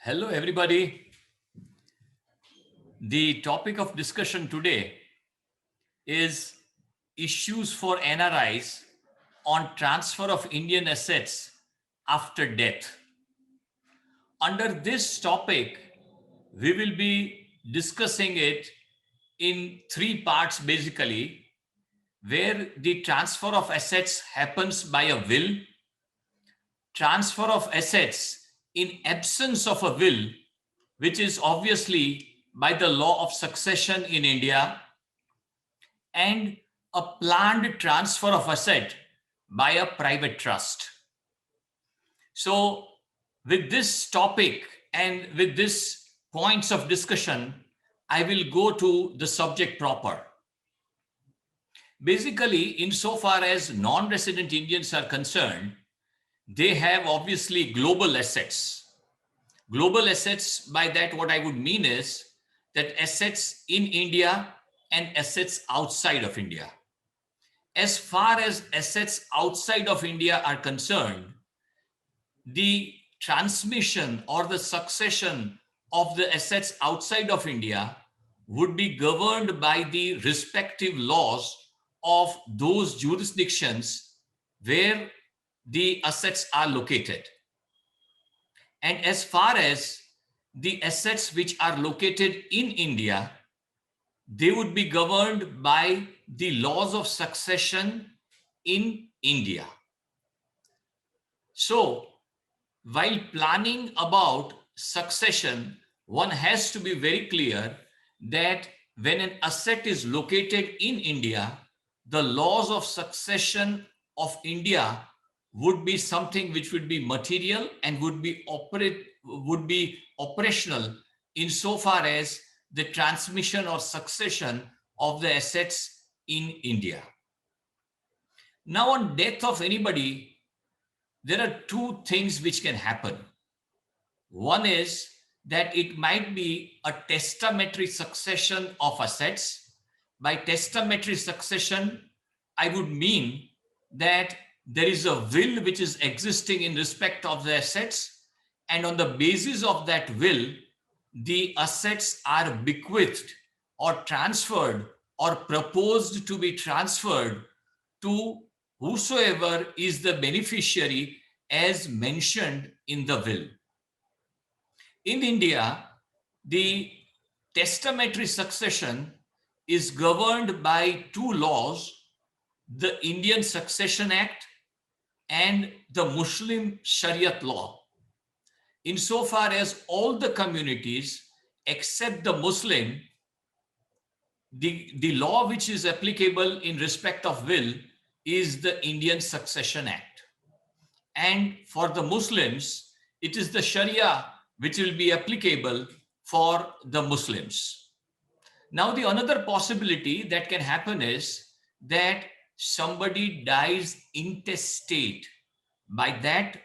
Hello, everybody. The topic of discussion today is issues for NRIs on transfer of Indian assets after death. Under this topic, we will be discussing it in three parts basically, where the transfer of assets happens by a will, transfer of assets in absence of a will, which is obviously by the law of succession in India, and a planned transfer of asset by a private trust. So with this topic and with this points of discussion, I will go to the subject proper. Basically, insofar as non-resident Indians are concerned, they have obviously global assets. Global assets, by that what I would mean is that assets in India and assets outside of India. As far as assets outside of India are concerned, the transmission or the succession of the assets outside of India would be governed by the respective laws of those jurisdictions where the assets are located. And as far as the assets which are located in India, they would be governed by the laws of succession in India. So, while planning about succession, one has to be very clear that when an asset is located in India, the laws of succession of India would be something which would be material and would be operational insofar as the transmission or succession of the assets in India. Now, on death of anybody, there are two things which can happen. One is that it might be a testamentary succession of assets. By testamentary succession, I would mean that there is a will which is existing in respect of the assets, and on the basis of that will, the assets are bequeathed or transferred or proposed to be transferred to whosoever is the beneficiary as mentioned in the will. In India, the testamentary succession is governed by two laws, the Indian Succession Act and the Muslim Shariat law. Insofar as all the communities except the Muslim, the law which is applicable in respect of will is the Indian Succession Act. And for the Muslims, it is the Sharia which will be applicable for the Muslims. Now, the another possibility that can happen is that somebody dies intestate. By that,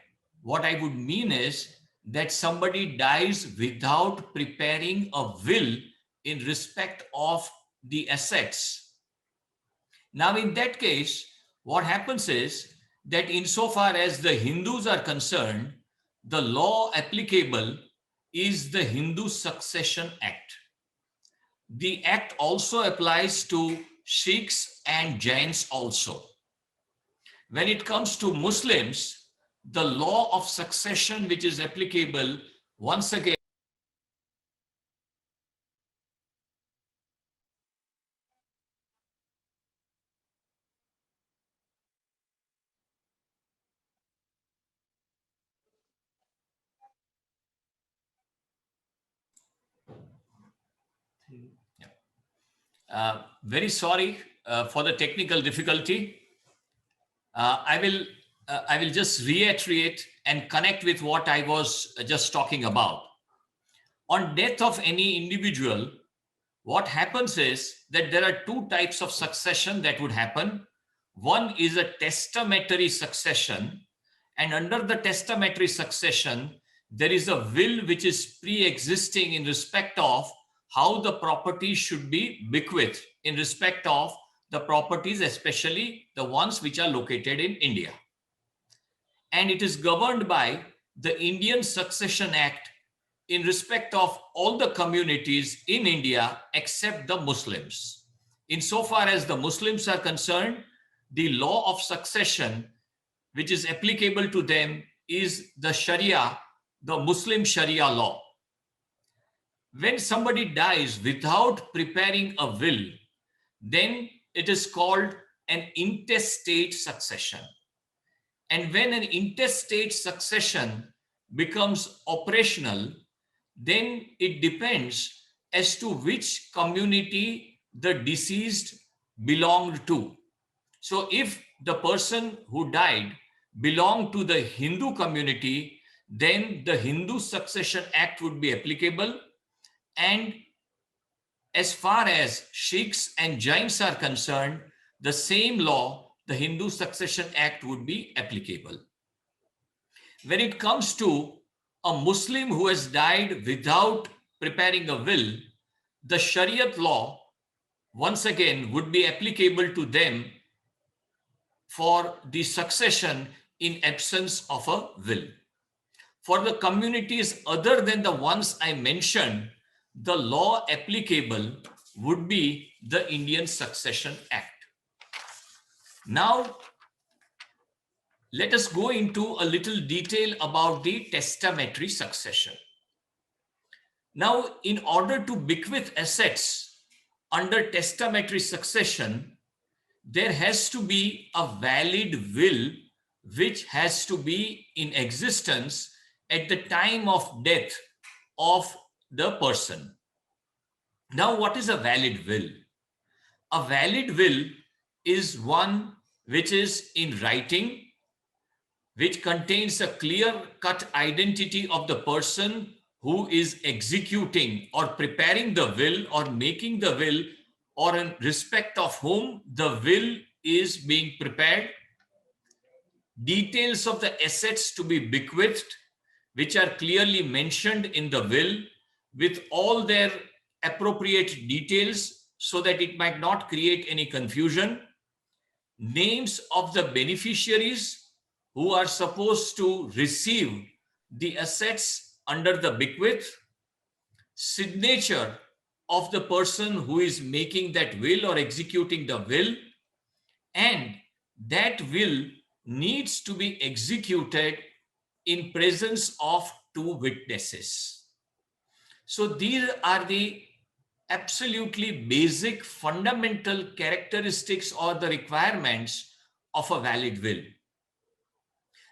what I would mean is that somebody dies without preparing a will in respect of the assets. Now, in that case, what happens is that insofar as the Hindus are concerned, the law applicable is the Hindu Succession Act. The act also applies to Sikhs and Jains also. When it comes to Muslims, the law of succession which is applicable, once again, very sorry for the technical difficulty. I will just reiterate and connect with what I was just talking about. On death of any individual, what happens is that there are two types of succession that would happen. One is a testamentary succession, and under the testamentary succession, there is a will which is pre-existing in respect of how the property should be bequeathed in respect of the properties, especially the ones which are located in India. And it is governed by the Indian Succession Act in respect of all the communities in India except the Muslims. Insofar as the Muslims are concerned, the law of succession which is applicable to them is the Sharia, the Muslim Sharia law. When somebody dies without preparing a will, then it is called an intestate succession. And when an intestate succession becomes operational, then it depends as to which community the deceased belonged to. So if the person who died belonged to the Hindu community, then the Hindu Succession Act would be applicable. And as far as Sikhs and Jains are concerned, the same law, the Hindu Succession Act, would be applicable. When it comes to a Muslim who has died without preparing a will, the Shariat law, once again, would be applicable to them for the succession in absence of a will. For the communities other than the ones I mentioned, the law applicable would be the Indian Succession Act. Now, let us go into a little detail about the testamentary succession. Now, in order to bequeath assets under testamentary succession, there has to be a valid will which has to be in existence at the time of death of the person. Now, what is a valid will? A valid will is one which is in writing, which contains a clear-cut identity of the person who is executing or preparing the will or making the will, or in respect of whom the will is being prepared. Details of the assets to be bequeathed, which are clearly mentioned in the will with all their appropriate details so that it might not create any confusion. Names of the beneficiaries who are supposed to receive the assets under the bequeath, signature of the person who is making that will or executing the will, and that will needs to be executed in presence of two witnesses. So these are the absolutely basic fundamental characteristics or the requirements of a valid will.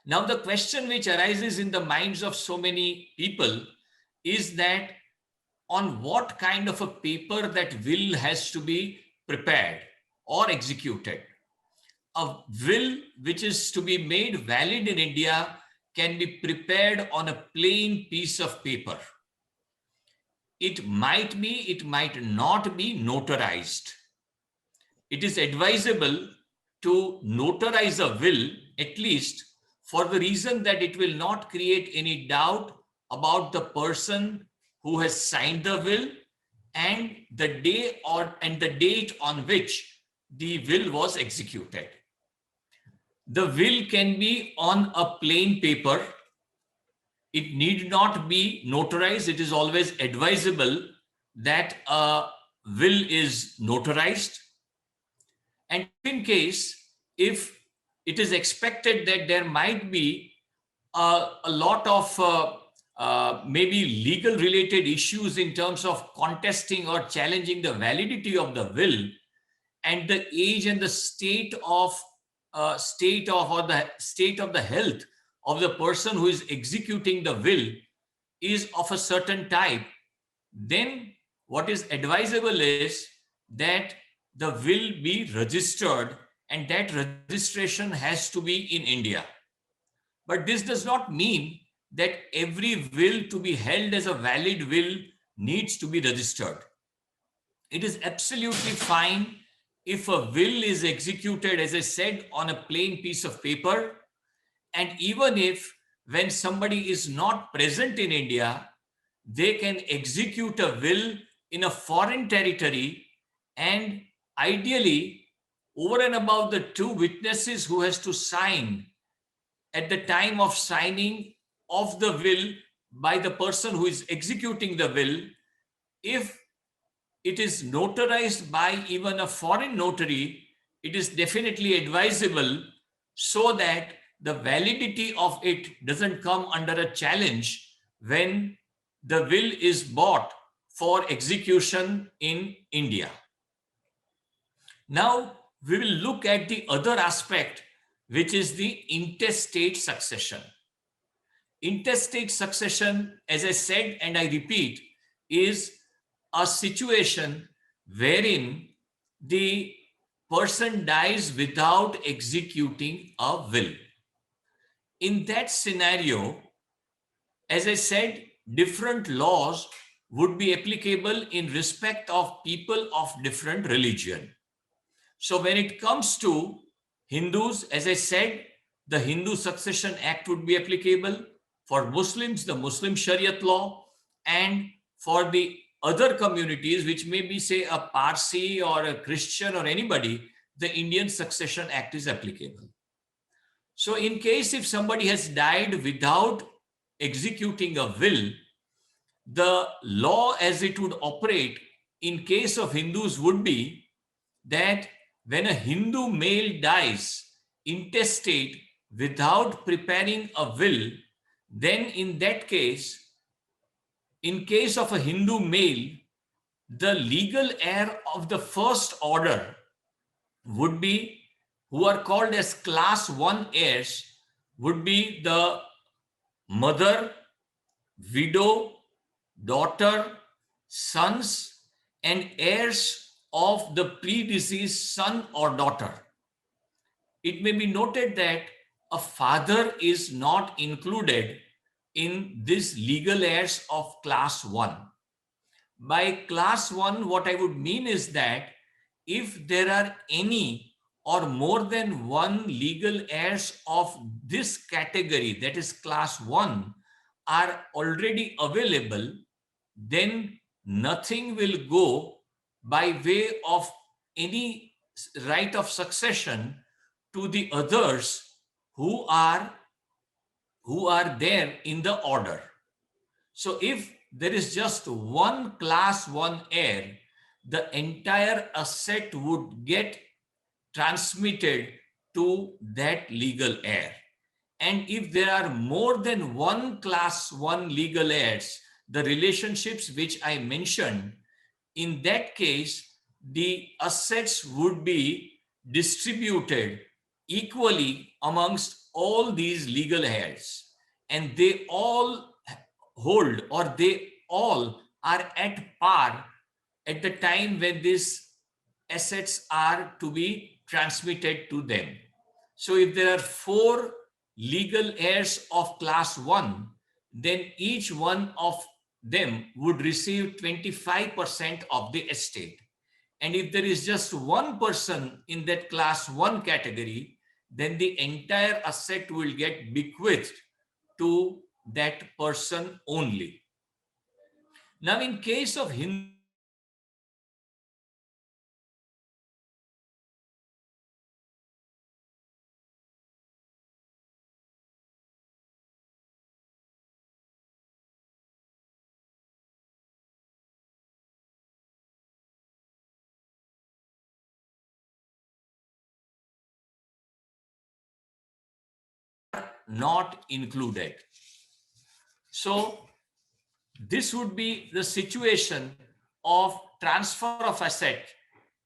Now, the question which arises in the minds of so many people is that on what kind of a paper that will has to be prepared or executed. A will which is to be made valid in India can be prepared on a plain piece of paper. It might be, it might not be notarized. It is advisable to notarize a will, at least for the reason that it will not create any doubt about the person who has signed the will and the day and the date on which the will was executed. The will can be on a plain paper. It need not be notarized. It is always advisable that a will is notarized. And in case, if it is expected that there might be a lot of maybe legal related issues in terms of contesting or challenging the validity of the will, and the age and the state of the health of the person who is executing the will is of a certain type, then what is advisable is that the will be registered, and that registration has to be in India. But this does not mean that every will to be held as a valid will needs to be registered. It is absolutely fine if a will is executed, as I said, on a plain piece of paper, and even if when somebody is not present in India, they can execute a will in a foreign territory, and ideally, over and above the two witnesses who has to sign at the time of signing of the will by the person who is executing the will, if it is notarized by even a foreign notary, it is definitely advisable so that the validity of it doesn't come under a challenge when the will is bought for execution in India. Now, we will look at the other aspect, which is the interstate succession. Interstate succession, as I said and I repeat, is a situation wherein the person dies without executing a will. In that scenario, as I said, different laws would be applicable in respect of people of different religion. So when it comes to Hindus, as I said, the Hindu Succession Act would be applicable. For Muslims, the Muslim Shariat law, and for the other communities, which may be, say, a Parsi or a Christian or anybody, the Indian Succession Act is applicable. So in case if somebody has died without executing a will, the law as it would operate in case of Hindus would be that when a Hindu male dies intestate without preparing a will, then in that case, in case of a Hindu male, the legal heir of the first order would be, who are called as class 1 heirs, would be the mother, widow, daughter, sons, and heirs of the predeceased son or daughter. It may be noted that a father is not included in this legal heirs of class 1. By class 1, what I would mean is that if there are any or more than one legal heirs of this category, that is class 1, are already available, then nothing will go by way of any right of succession to the others who are there in the order. So if there is just one class 1 heir, the entire asset would get transmitted to that legal heir. And if there are more than one class 1 legal heirs, the relationships which I mentioned, in that case, the assets would be distributed equally amongst all these legal heirs. And they all hold, or they all are at par at the time when these assets are to be transmitted to them. So if there are 4 legal heirs of class 1, then each one of them would receive 25% of the estate. And if there is just one person in that class 1 category, then the entire asset will get bequeathed to that person only. Now, in case of Hindu, not included. So this would be the situation of transfer of asset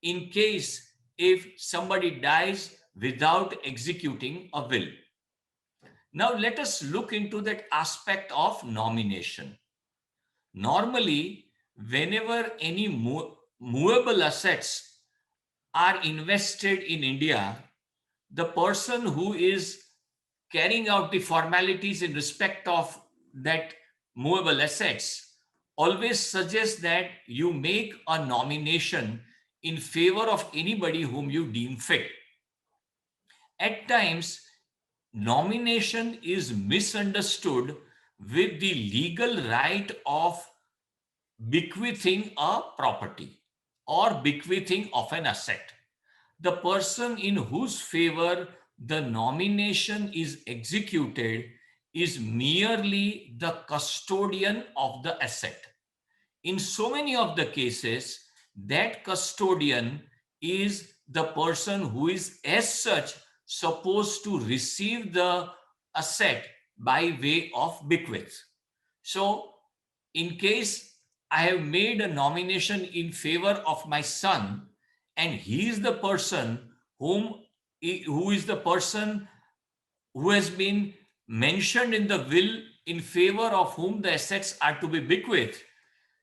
in case if somebody dies without executing a will. Now let us look into that aspect of nomination. Normally, whenever any movable assets are invested in India, the person who is carrying out the formalities in respect of that movable assets always suggests that you make a nomination in favor of anybody whom you deem fit. At times, nomination is misunderstood with the legal right of bequeathing a property or bequeathing of an asset. The person in whose favor the nomination is executed is merely the custodian of the asset. In so many of the cases, that custodian is the person who is as such supposed to receive the asset by way of bequeath. So in case I have made a nomination in favor of my son, and he is the person who is the person who has been mentioned in the will in favor of whom the assets are to be bequeathed.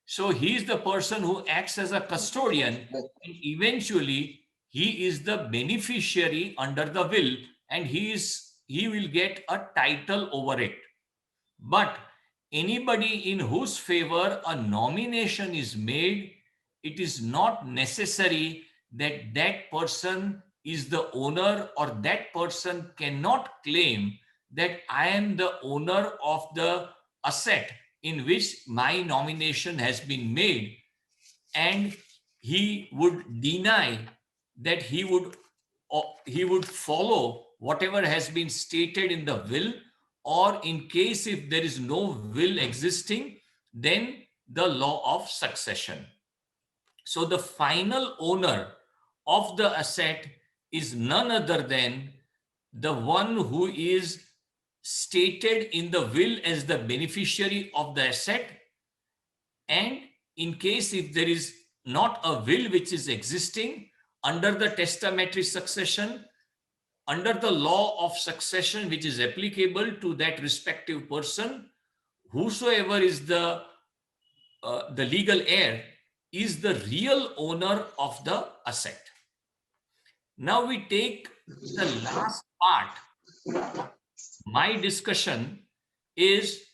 So he is the person who acts as a custodian, and eventually he is the beneficiary under the will, and he will get a title over it. But anybody in whose favor a nomination is made, it is not necessary that that person is the owner, or that person cannot claim that I am the owner of the asset in which my nomination has been made, and he would deny that he would follow whatever has been stated in the will, or in case if there is no will existing, then the law of succession. So the final owner of the asset is none other than the one who is stated in the will as the beneficiary of the asset. And in case if there is not a will which is existing, under the testamentary succession, under the law of succession which is applicable to that respective person, whosoever is the legal heir is the real owner of the asset. Now we take the last part. My discussion is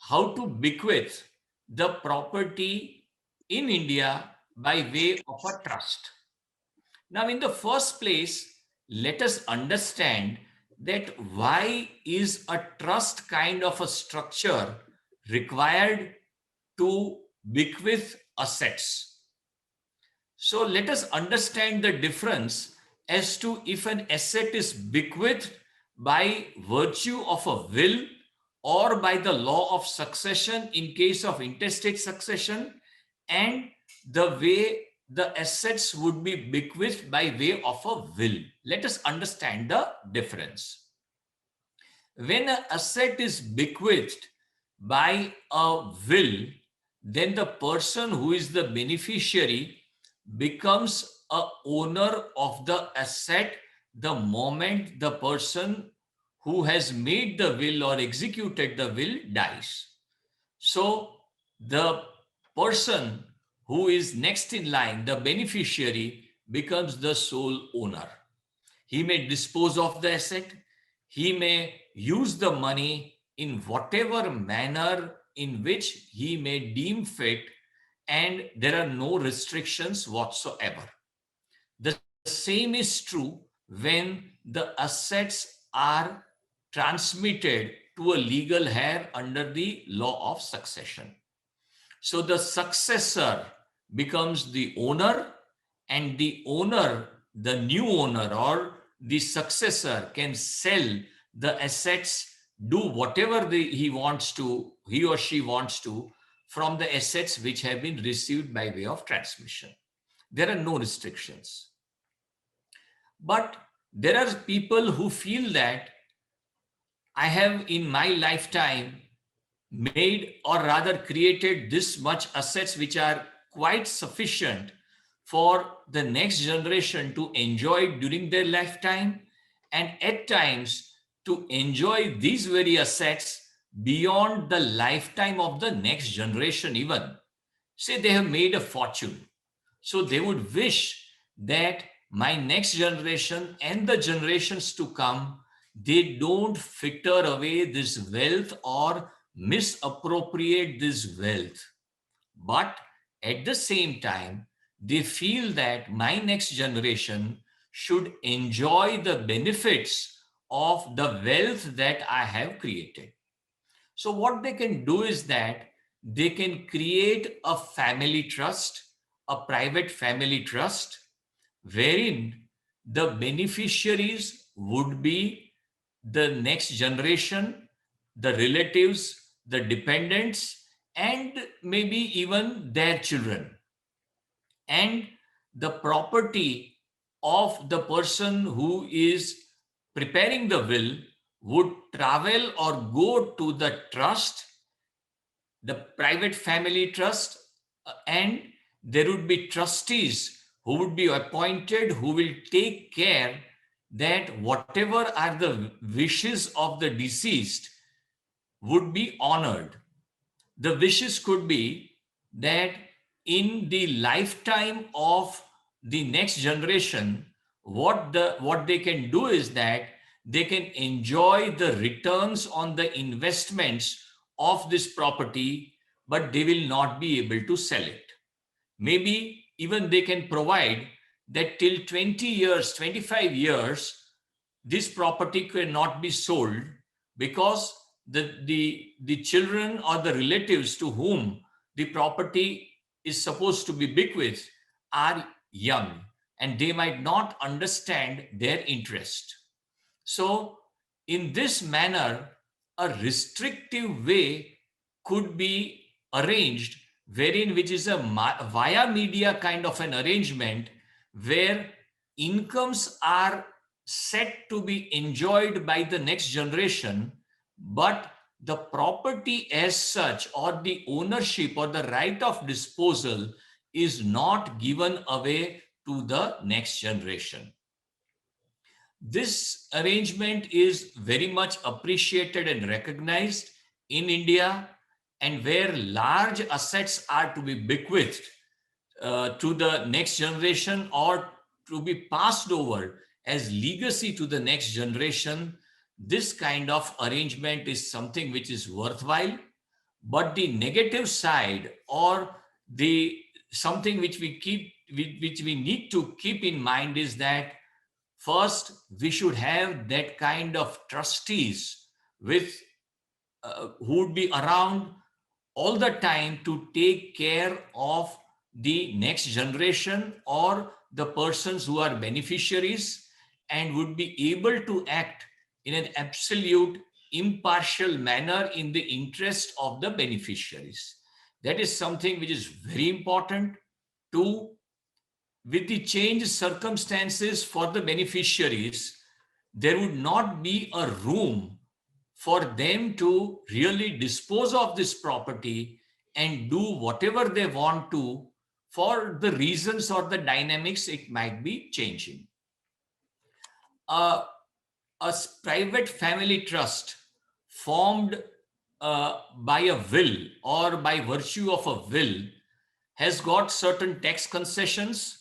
how to bequeath the property in India by way of a trust. Now, in the first place, let us understand that why is a trust kind of a structure required to bequeath assets. So let us understand the difference as to if an asset is bequeathed by virtue of a will or by the law of succession in case of interstate succession, and the way the assets would be bequeathed by way of a will. Let us understand the difference. When an asset is bequeathed by a will, then the person who is the beneficiary becomes a owner of the asset the moment the person who has made the will or executed the will dies. So the person who is next in line, the beneficiary, becomes the sole owner. He may dispose of the asset. He may use the money in whatever manner in which he may deem fit, and there are no restrictions whatsoever. The same is true when the assets are transmitted to a legal heir under the law of succession. So the successor becomes the owner, and the owner, the new owner or the successor, can sell the assets, do whatever he or she wants to from the assets which have been received by way of transmission. There are no restrictions. But there are people who feel that I have in my lifetime made, or rather created, this much assets which are quite sufficient for the next generation to enjoy during their lifetime, and at times to enjoy these very assets beyond the lifetime of the next generation even. Say they have made a fortune. So they would wish that my next generation and the generations to come, they don't fritter away this wealth or misappropriate this wealth. But at the same time, they feel that my next generation should enjoy the benefits of the wealth that I have created. So what they can do is that they can create a family trust, a private family trust, wherein the beneficiaries would be the next generation, the relatives, the dependents, and maybe even their children. And the property of the person who is preparing the will would travel or go to the trust, the private family trust, and there would be trustees who would be appointed who will take care that whatever are the wishes of the deceased would be honored. The wishes could be that in the lifetime of the next generation, what they can do is that they can enjoy the returns on the investments of this property, but they will not be able to sell it. Maybe even they can provide that till 20 years, 25 years, this property cannot be sold because the children or the relatives to whom the property is supposed to be bequeathed are young and they might not understand their interest. So, in this manner, a restrictive way could be arranged, wherein which is a via media kind of an arrangement where incomes are set to be enjoyed by the next generation, but the property as such or the ownership or the right of disposal is not given away to the next generation. This arrangement is very much appreciated and recognized in India, and where large assets are to be bequeathed to the next generation or to be passed over as legacy to the next generation, this kind of arrangement is something which is worthwhile. But the negative side or the something which we need to keep in mind is that first, we should have that kind of trustees with who would be around all the time to take care of the next generation or the persons who are beneficiaries and would be able to act in an absolute impartial manner in the interest of the beneficiaries. That is something which is very important. To with the changed circumstances for the beneficiaries, there would not be a room for them to really dispose of this property and do whatever they want to for the reasons or the dynamics it might be changing. A private family trust formed by a will or by virtue of a will has got certain tax concessions,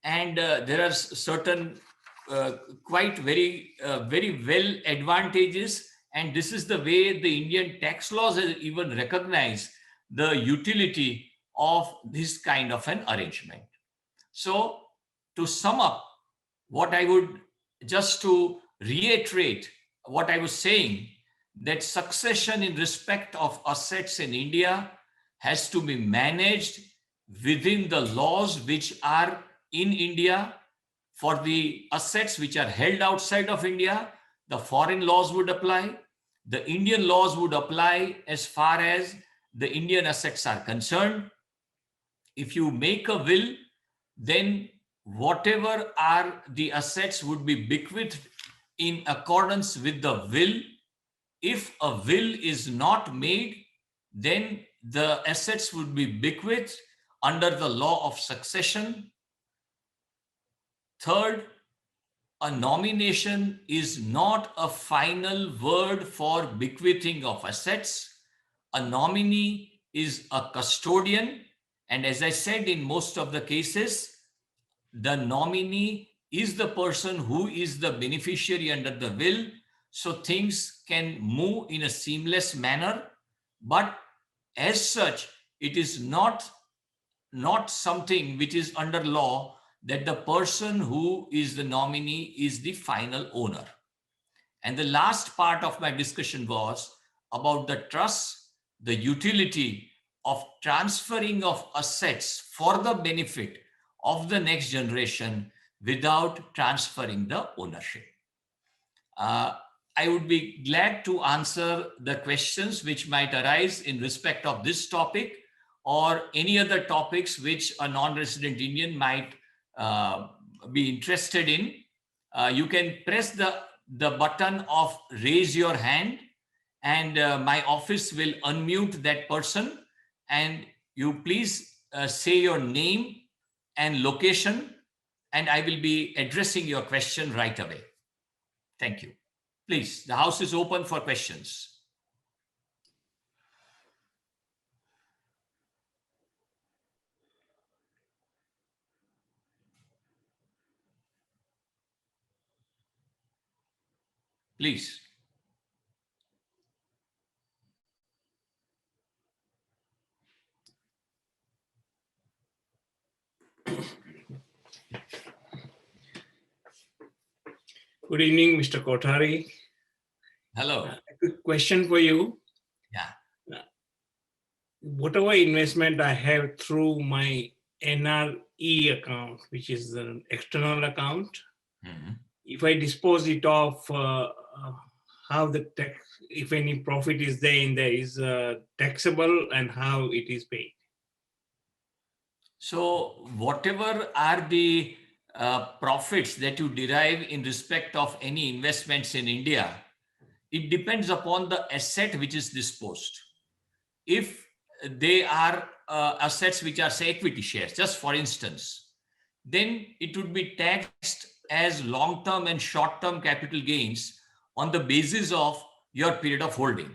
and there are certain quite very well advantages, and this is the way the Indian tax laws have even recognized the utility of this kind of an arrangement. So to sum up, what I would just to reiterate what I was saying, that succession in respect of assets in India has to be managed within the laws which are in India. For the assets which are held outside of India, the foreign laws would apply. The Indian laws would apply as far as the Indian assets are concerned. If you make a will, then whatever are the assets would be bequeathed in accordance with the will. If a will is not made, then the assets would be bequeathed under the law of succession. Third, a nomination is not a final word for bequeathing of assets. A nominee is a custodian, and as I said, in most of the cases, the nominee is the person who is the beneficiary under the will, so things can move in a seamless manner. But as such, it is not something which is under law that the person who is the nominee is the final owner. And the last part of my discussion was about the trust, the utility of transferring of assets for the benefit of the next generation without transferring the ownership. I would be glad to answer the questions which might arise in respect of this topic or any other topics which a non-resident Indian might be interested in. You can press the button of raise your hand, and my office will unmute that person, and you please say your name and location, and I will be addressing your question right away. Thank you. Please, the house is open for questions. Please. Good evening, Mr. Kothari. Hello. A quick question for you. Yeah. Whatever investment I have through my NRE account, which is an external account, if I dispose it off, how the tax, if any profit is there is taxable and how it is paid? So whatever are the profits that you derive in respect of any investments in India, it depends upon the asset which is disposed. If they are assets which are, say, equity shares, just for instance, then it would be taxed as long-term and short-term capital gains on the basis of your period of holding.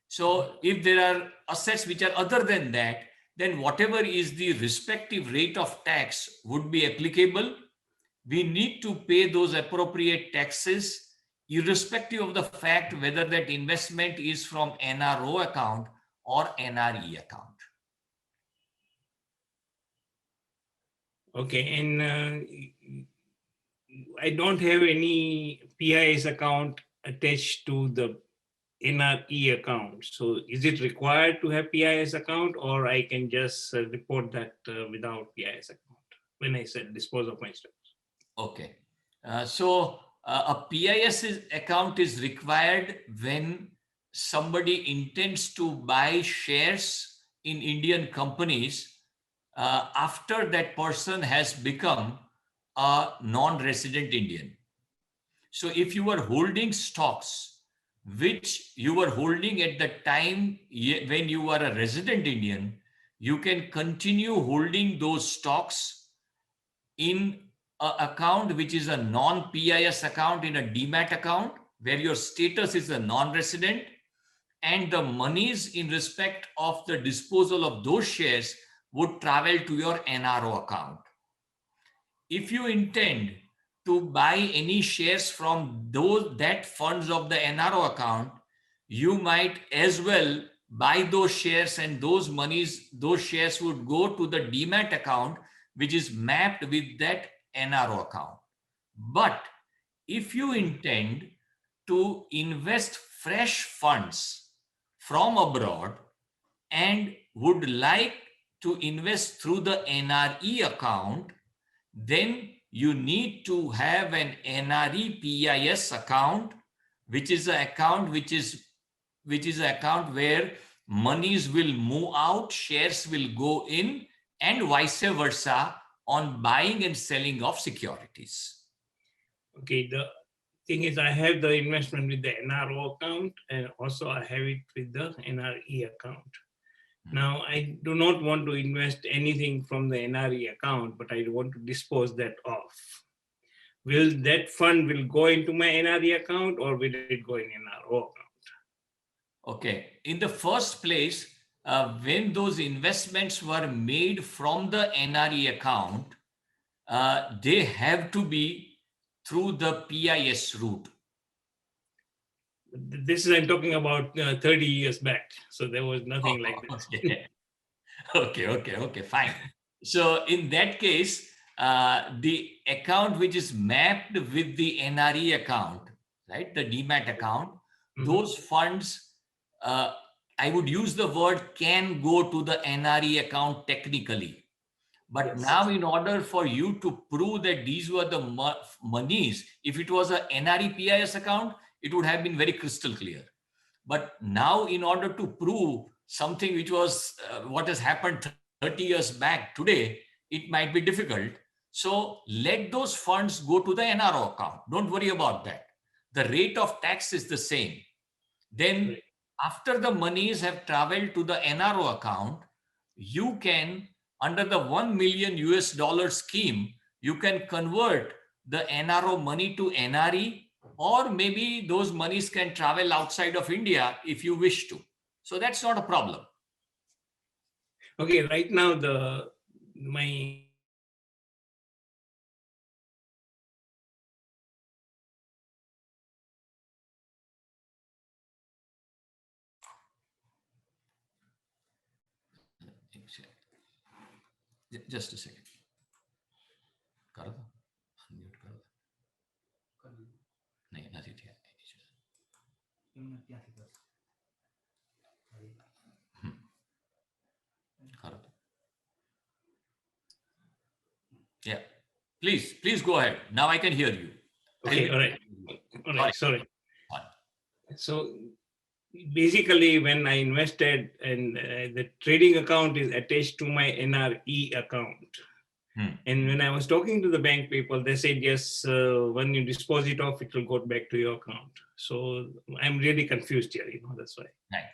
So if there are assets which are other than that, then whatever is the respective rate of tax would be applicable. We need to pay those appropriate taxes irrespective of the fact whether that investment is from NRO account or NRE account. Okay, and I don't have any PIS account attached to the NRE account. So is it required to have PIS account, or I can just report that without PIS account when I said dispose of my stocks? Okay. A PIS account is required when somebody intends to buy shares in Indian companies after that person has become a non-resident Indian. So if you were holding stocks which you were holding at the time when you were a resident Indian, you can continue holding those stocks in an account which is a non-PIS account, in a Demat account where your status is a non-resident, and the monies in respect of the disposal of those shares would travel to your NRO account. If you intend to buy any shares from that funds of the NRO account, you might as well buy those shares, and those monies, those shares would go to the Demat account, which is mapped with that NRO account. But if you intend to invest fresh funds from abroad and would like to invest through the NRE account, then you need to have an NRE PIS account, which is an account where monies will move out, shares will go in, and vice versa on buying and selling of securities. Okay, the thing is, I have the investment with the NRO account, and also I have it with the NRE account. Now, I do not want to invest anything from the NRE account, but I want to dispose that off. Will that fund will go into my NRE account, or will it go in NRO account? Okay. In the first place, when those investments were made from the NRE account, they have to be through the PIS route. This is, I'm talking about 30 years back. So there was nothing like this. Okay, fine. So in that case, the account which is mapped with the NRE account, right, the Demat account, those funds, I would use the word can go to the NRE account technically. But now, in order for you to prove that these were the monies, if it was a NRE PIS account, it would have been very crystal clear. But now, in order to prove something which was what has happened 30 years back today, it might be difficult. So let those funds go to the NRO account. Don't worry about that. The rate of tax is the same. Then after the monies have traveled to the NRO account, you can, under the $1 million US scheme, you can convert the NRO money to NRE, or maybe those monies can travel outside of India if you wish to. So that's not a problem. Okay, right now my Just a second. Unmute करो. नहीं, નથી થયા. Yeah, please go ahead. Now I can hear you. Okay, all right, sorry. So basically, when I invested, and the trading account is attached to my NRE account. And when I was talking to the bank people, they said, yes, when you dispose it off, it will go back to your account. So I'm really confused here, that's why. Right.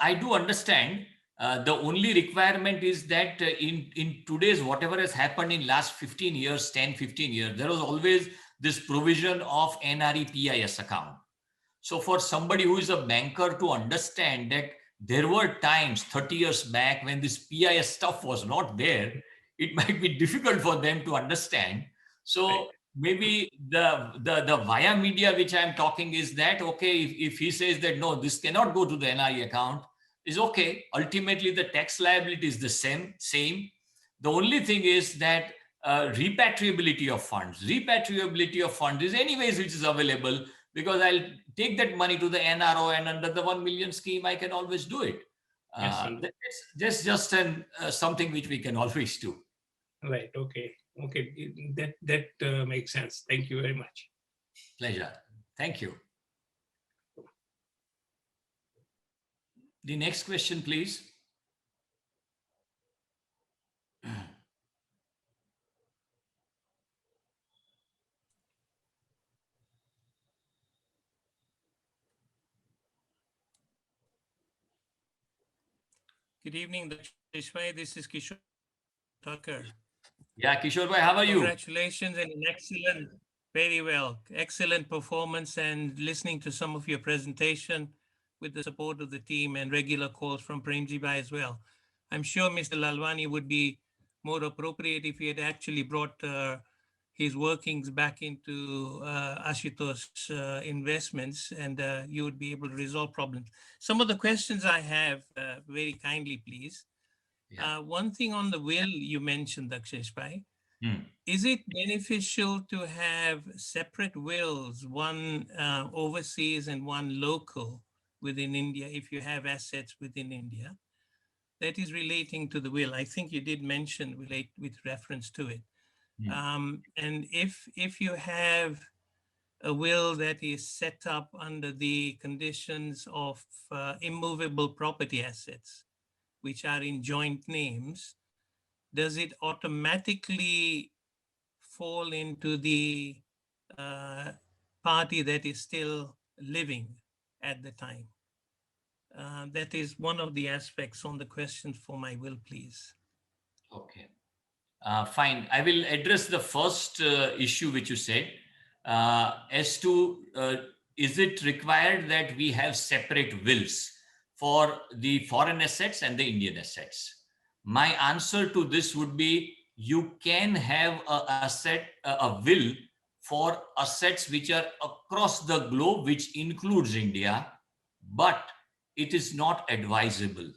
I do understand. The only requirement is that in today's, whatever has happened in last 15 years, 10, 15 years, there was always this provision of NRE PIS account. So for somebody who is a banker to understand that there were times 30 years back when this PIS stuff was not there, it might be difficult for them to understand. So maybe the via media which I'm talking is that, okay, if he says that, no, this cannot go to the NRE account, is okay. Ultimately, the tax liability is the same. The only thing is that repatriability of funds. Repatriability of funds is anyways which is available, because I'll take that money to the NRO, and under the 1 million scheme, I can always do it. That's just something which we can always do. Right. Okay. That makes sense. Thank you very much. Pleasure. Thank you. The next question, please. Good evening, Daxesh. This is Kishore Thakur. Yeah, Kishore bhai, how are you? Congratulations and an excellent, very well, excellent performance, and listening to some of your presentation with the support of the team and regular calls from Premji bhai as well. I'm sure Mr. Lalwani would be more appropriate if he had actually brought his workings back into Ashutosh investments, and you would be able to resolve problems. Some of the questions I have, very kindly, please. Yeah. One thing on the will you mentioned, Daxesh bhai. Is it beneficial to have separate wills, one overseas and one local within India, if you have assets within India? That is relating to the will. I think you did mention relate with reference to it. And if you have a will that is set up under the conditions of immovable property assets, which are in joint names, does it automatically fall into the party that is still living at the time? That is one of the aspects on the question for my will, please. Okay. Fine. I will address the first issue which you said as to is it required that we have separate wills for the foreign assets and the Indian assets? My answer to this would be you can have a will for assets which are across the globe, which includes India, but it is not advisable,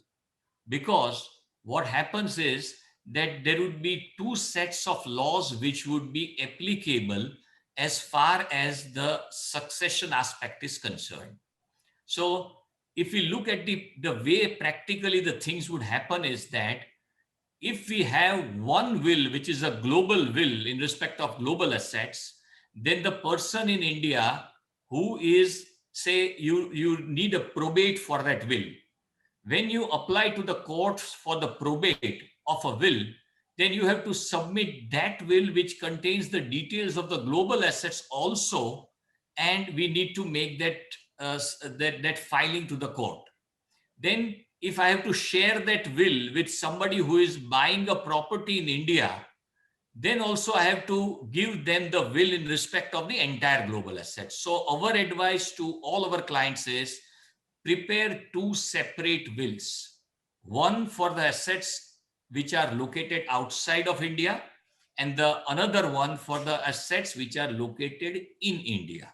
because what happens is that there would be two sets of laws which would be applicable as far as the succession aspect is concerned. So if we look at the way practically the things would happen is that if we have one will, which is a global will in respect of global assets, then the person in India who is say you need a probate for that will. When you apply to the courts for the probate of a will, then you have to submit that will which contains the details of the global assets also, and we need to make that that filing to the court. Then if I have to share that will with somebody who is buying a property in India, then also I have to give them the will in respect of the entire global assets. So our advice to all our clients is prepare two separate wills. One for the assets which are located outside of India, and the another one for the assets which are located in India.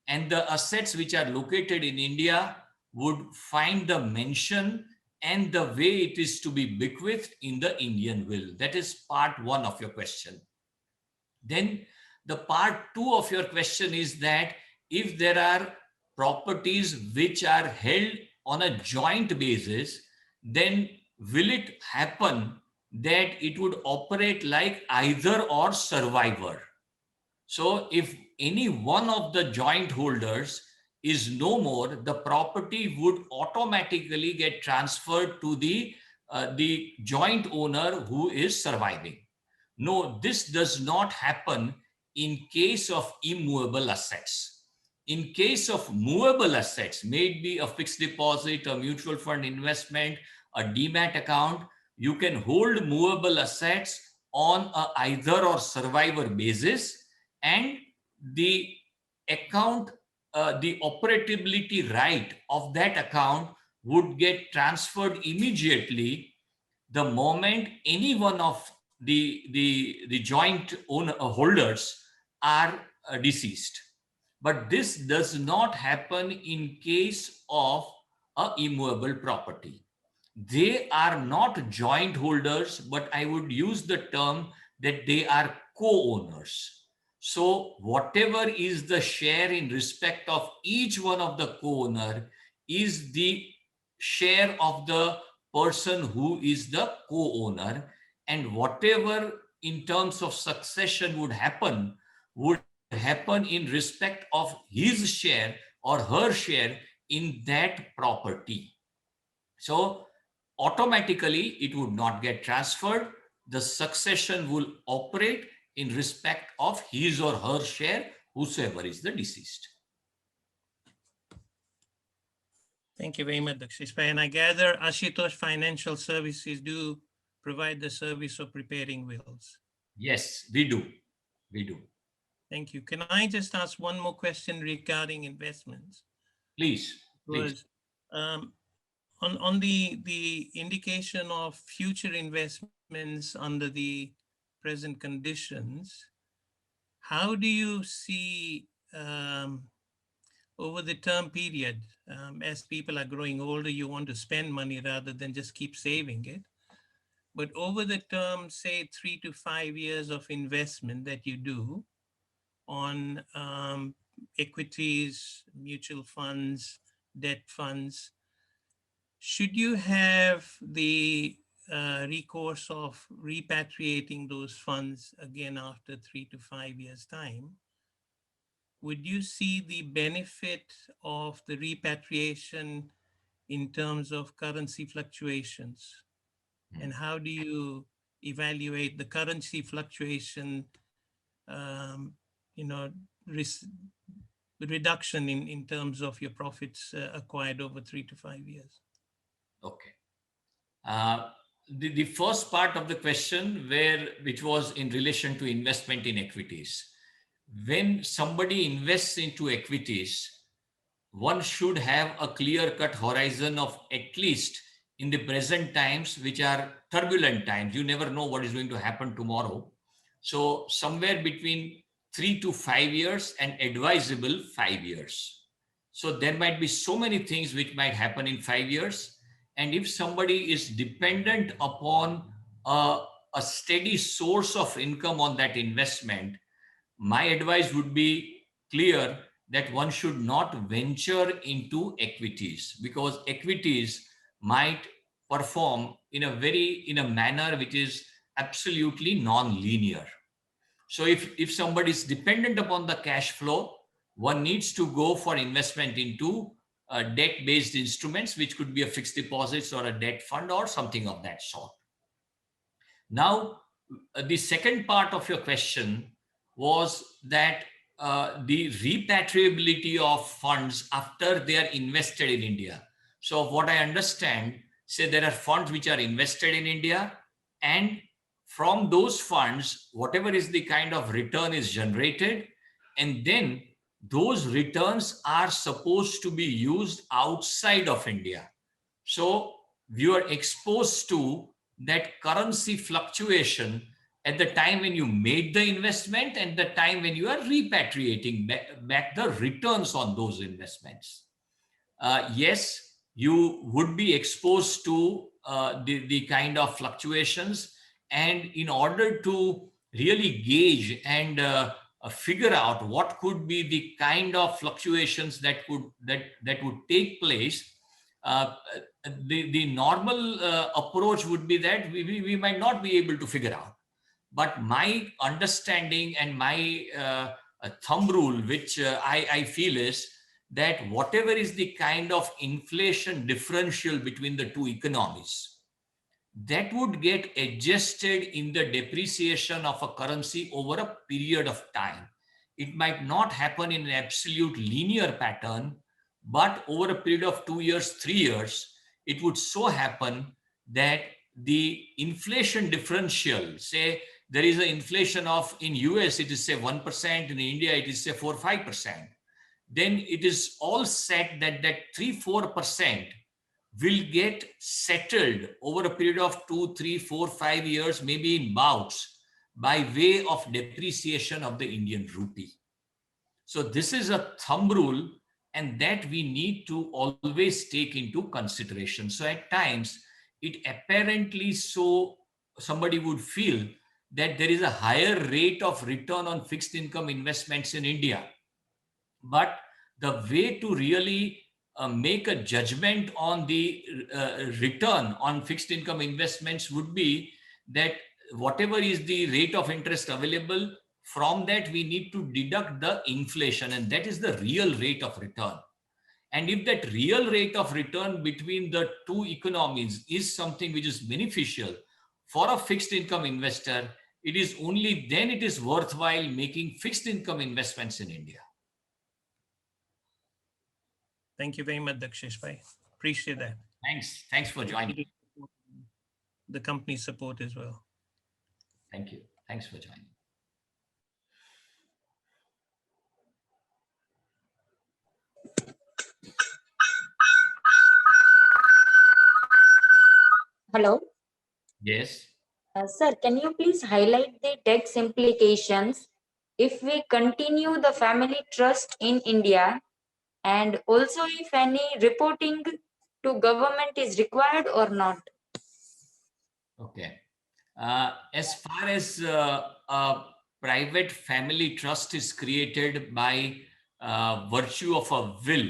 And the assets which are located in India would find the mention and the way it is to be bequeathed in the Indian will. That is part one of your question. Then the part two of your question is that if there are properties which are held on a joint basis, then will it happen that it would operate like either or survivor? So if any one of the joint holders is no more, the property would automatically get transferred to the joint owner who is surviving. No, this does not happen in case of immovable assets. In case of movable assets, may it be a fixed deposit, a mutual fund investment, a demat account, you can hold movable assets on a either or survivor basis, and the account, the operability right of that account would get transferred immediately the moment any one of the joint holders are deceased. But this does not happen in case of a immovable property. They are not joint holders, but I would use the term that they are co-owners. So whatever is the share in respect of each one of the co-owner is the share of the person who is the co-owner, and whatever in terms of succession would happen in respect of his share or her share in that property. So automatically it would not get transferred. The succession will operate in respect of his or her share, whosoever is the deceased. Thank you very much, Daxesh. And I gather Ashutosh Financial Services do provide the service of preparing wills. Yes, we do. We do. Thank you. Can I just ask one more question regarding investments? Please. Was on the indication of future investments under the present conditions, how do you see over the term period, as people are growing older, you want to spend money rather than just keep saving it. But over the term, say 3 to 5 years of investment that you do on equities, mutual funds, debt funds, should you have the recourse of repatriating those funds again after 3 to 5 years' time? Would you see the benefit of the repatriation in terms of currency fluctuations? And how do you evaluate the currency fluctuation, reduction in terms of your profits acquired over 3 to 5 years? Okay. The first part of the question, which was in relation to investment in equities. When somebody invests into equities, one should have a clear-cut horizon of at least in the present times, which are turbulent times. You never know what is going to happen tomorrow. So somewhere between 3 to 5 years and advisable 5 years. So there might be so many things which might happen in 5 years. And if somebody is dependent upon a steady source of income on that investment, my advice would be clear that one should not venture into equities, because equities might perform in a manner which is absolutely non-linear. So if somebody is dependent upon the cash flow, one needs to go for investment into debt-based instruments, which could be a fixed deposits or a debt fund or something of that sort. Now, the second part of your question was that the repatriability of funds after they are invested in India. So what I understand, say there are funds which are invested in India, and from those funds, whatever is the kind of return is generated, and then those returns are supposed to be used outside of India. So you are exposed to that currency fluctuation at the time when you made the investment and the time when you are repatriating back the returns on those investments. Yes, you would be exposed to the kind of fluctuations, and in order to really gauge and figure out what could be the kind of fluctuations that would take place, the normal approach would be that we might not be able to figure out. But my understanding and my thumb rule, which I feel is that whatever is the kind of inflation differential between the two economies, that would get adjusted in the depreciation of a currency over a period of time. It might not happen in an absolute linear pattern, but over a period of 2 years, 3 years, it would so happen that the inflation differential, say there is an inflation of, in US, it is say 1%, in India, it is say 4 or 5%. Then it is all set that 3-4% will get settled over a period of 2, 3, 4, 5 years, maybe in bouts, by way of depreciation of the Indian rupee. So this is a thumb rule, and that we need to always take into consideration. So at times, it apparently so somebody would feel that there is a higher rate of return on fixed income investments in India. But the way to really make a judgment on the return on fixed income investments would be that whatever is the rate of interest available, from that we need to deduct the inflation, and that is the real rate of return. And if that real rate of return between the two economies is something which is beneficial for a fixed income investor, it is only then it is worthwhile making fixed income investments in India. Thank you very much, Daxesh bhai. Appreciate that. Thanks for joining. The company's support as well. Thank you. Thanks for joining. Hello. Yes. Sir, can you please highlight the tax implications if we continue the family trust in India, and also if any reporting to government is required or not? Okay. As far as a private family trust is created by virtue of a will,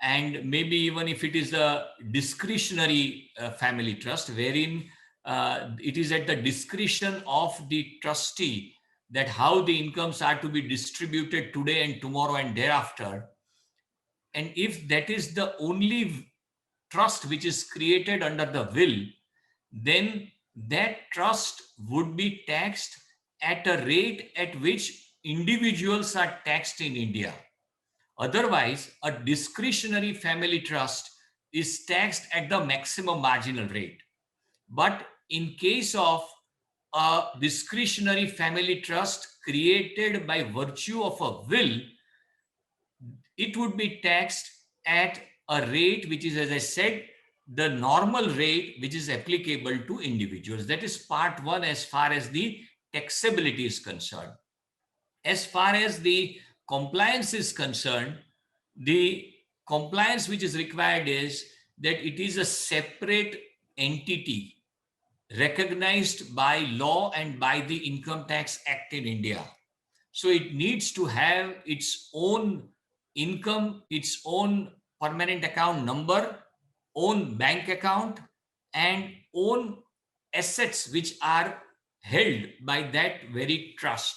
and maybe even if it is a discretionary family trust, wherein it is at the discretion of the trustee that how the incomes are to be distributed today and tomorrow and thereafter. And if that is the only trust which is created under the will, then that trust would be taxed at a rate at which individuals are taxed in India. Otherwise, a discretionary family trust is taxed at the maximum marginal rate. But in case of a discretionary family trust created by virtue of a will, it would be taxed at a rate which is, as I said, the normal rate which is applicable to individuals. That is part one as far as the taxability is concerned. As far as the compliance is concerned, the compliance which is required is that it is a separate entity recognized by law and by the Income Tax Act in India. So it needs to have its own income, its own permanent account number, own bank account, and own assets which are held by that very trust.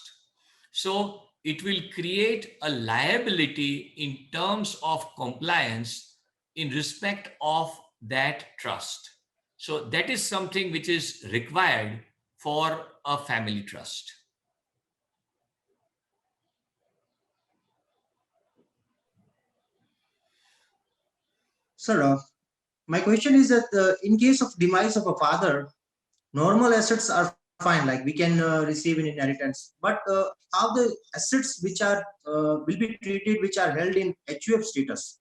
So it will create a liability in terms of compliance in respect of that trust. So that is something which is required for a family trust. Sir, my question is that in case of demise of a father, normal assets are fine, like we can receive an inheritance. But how the assets which are will be treated, which are held in HUF status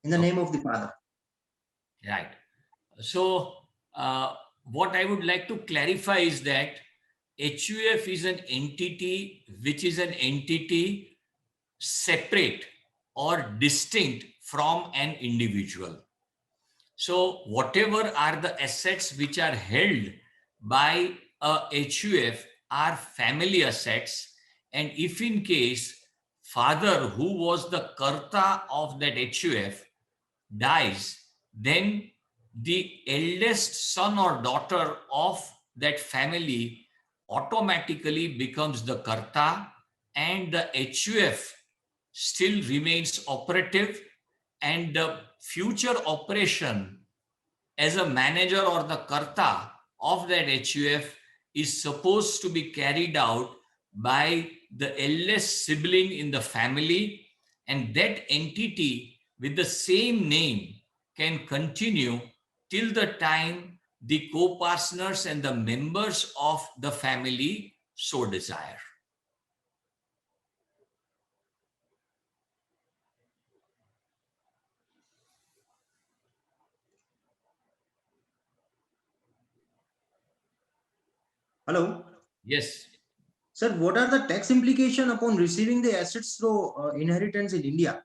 in the name of the father? Right. So what I would like to clarify is that HUF is an entity which is an entity separate or distinct from an individual. So whatever are the assets which are held by a HUF are family assets, and if in case father who was the karta of that HUF dies, then the eldest son or daughter of that family automatically becomes the karta, and the HUF still remains operative, and the future operation as a manager or the karta of that HUF is supposed to be carried out by the eldest sibling in the family, and that entity with the same name can continue till the time the co-partners and the members of the family so desire. Hello? Yes. Sir, what are the tax implications upon receiving the assets through inheritance in India?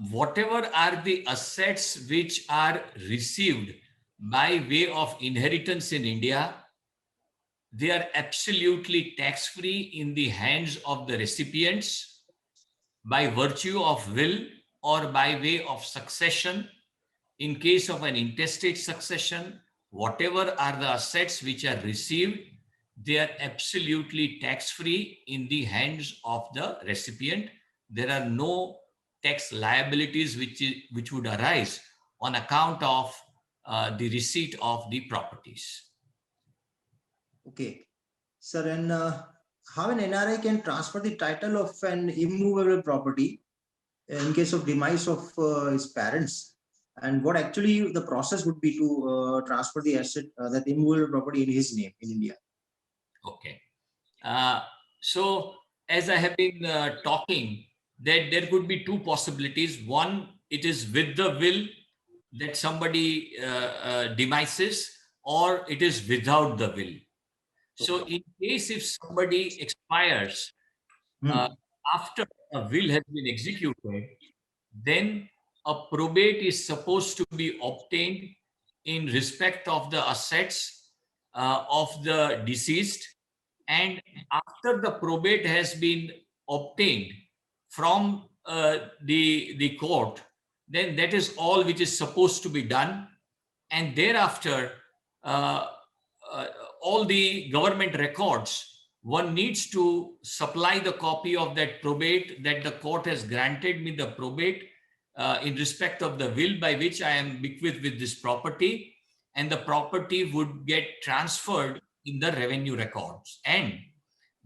Whatever are the assets which are received by way of inheritance in India, they are absolutely tax-free in the hands of the recipients by virtue of will or by way of succession. In case of an intestate succession, whatever are the assets which are received, they are absolutely tax-free in the hands of the recipient. There are no tax liabilities which would arise on account of the receipt of the properties. Okay. Sir, and how an NRI can transfer the title of an immovable property in case of demise of his parents, and what actually the process would be to transfer the asset, that immovable property in his name in India? Okay. So as I have been talking, that there could be two possibilities. One, it is with the will that somebody demises, or it is without the will. So in case if somebody expires after a will has been executed, then a probate is supposed to be obtained in respect of the assets of the deceased, and after the probate has been obtained from the court, then that is all which is supposed to be done, and thereafter uh, all the government records, one needs to supply the copy of that probate that the court has granted me the probate in respect of the will by which I am bequeathed with this property, and the property would get transferred in the revenue records. And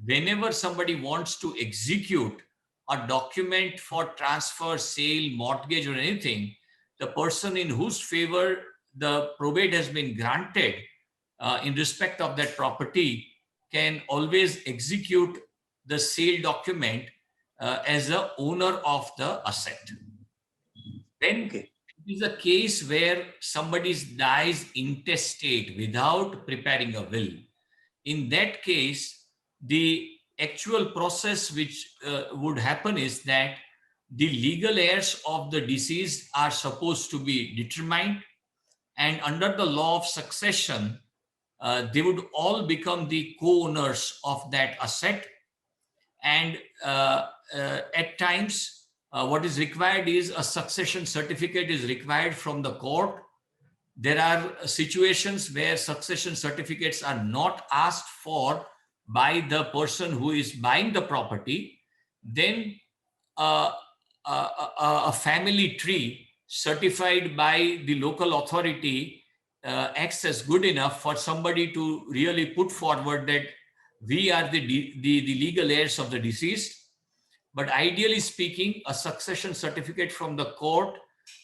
whenever somebody wants to execute a document for transfer, sale, mortgage, or anything, the person in whose favor the probate has been granted in respect of that property can always execute the sale document as the owner of the asset. Then it is a case where somebody dies intestate without preparing a will. In that case, the actual process which would happen is that the legal heirs of the deceased are supposed to be determined, and under the law of succession, they would all become the co-owners of that asset. And at times, what is required is a succession certificate is required from the court. There are situations where succession certificates are not asked for by the person who is buying the property, then a family tree certified by the local authority acts as good enough for somebody to really put forward that we are the legal heirs of the deceased. But ideally speaking, a succession certificate from the court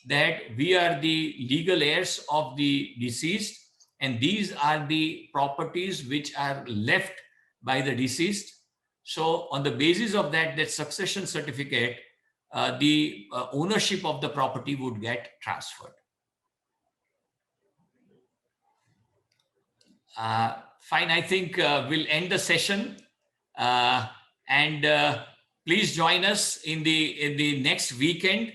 that we are the legal heirs of the deceased, and these are the properties which are left by the deceased. So on the basis of that succession certificate, the ownership of the property would get transferred. Fine, I think we'll end the session, and please join us in the next weekend.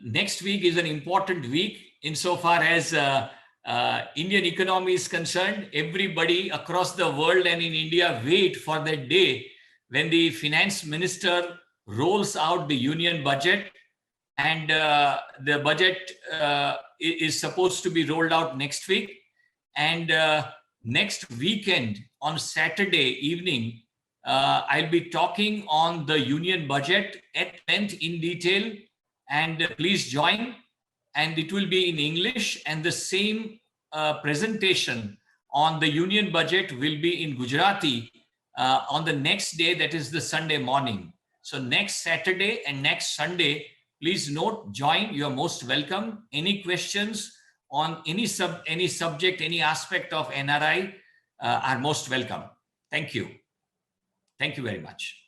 Next week is an important week insofar as Indian economy is concerned. Everybody across the world and in India wait for that day when the finance minister rolls out the union budget, and the budget is supposed to be rolled out next week. And next weekend on Saturday evening, I'll be talking on the union budget at length in detail, and please join. And it will be in English, and the same presentation on the union budget will be in Gujarati on the next day, that is the Sunday morning. So next Saturday and next Sunday, please note, join, you are most welcome. Any questions on any subject, any aspect of NRI are most welcome. Thank you. Thank you very much.